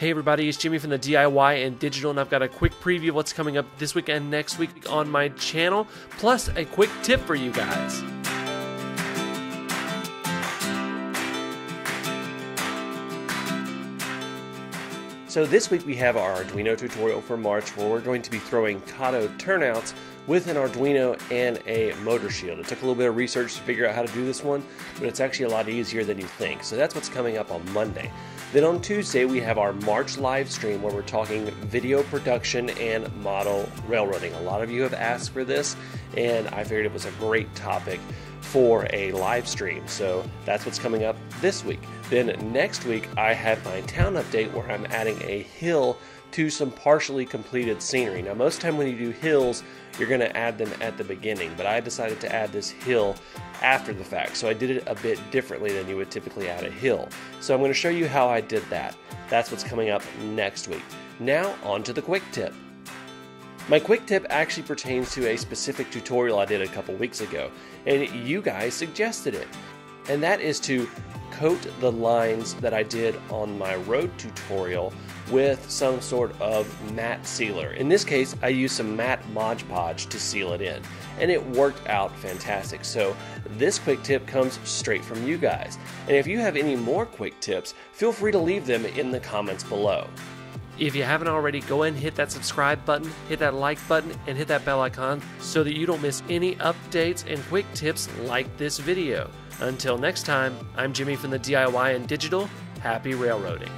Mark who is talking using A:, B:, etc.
A: Hey everybody, it's Jimmy from the DIY and Digital, and I've got a quick preview of what's coming up this week and next week on my channel, plus a quick tip for you guys. So this week we have our Arduino tutorial for March, where we're going to be throwing Kato turnouts with an Arduino and a motor shield. It took a little bit of research to figure out how to do this one, but it's actually a lot easier than you think. So that's what's coming up on Monday. Then on Tuesday we have our March live stream where we're talking video production and model railroading. A lot of you have asked for this, and I figured it was a great topic for a live stream. So that's what's coming up this week. Then next week I have my town update where I'm adding a hill to some partially completed scenery. Now most time when you do hills, you're going to add them at the beginning, but I decided to add this hill after the fact. So I did it a bit differently than you would typically add a hill. So I'm going to show you how I did that. That's what's coming up next week. Now on to the quick tip. My quick tip actually pertains to a specific tutorial I did a couple weeks ago, and you guys suggested it. And that is to coat the lines that I did on my road tutorial with some sort of matte sealer. In this case, I used some matte Mod Podge to seal it in, and it worked out fantastic. So this quick tip comes straight from you guys. And if you have any more quick tips, feel free to leave them in the comments below. If you haven't already, go ahead and hit that subscribe button, hit that like button, and hit that bell icon so that you don't miss any updates and quick tips like this video. Until next time, I'm Jimmy from the DIY and Digital. Happy railroading.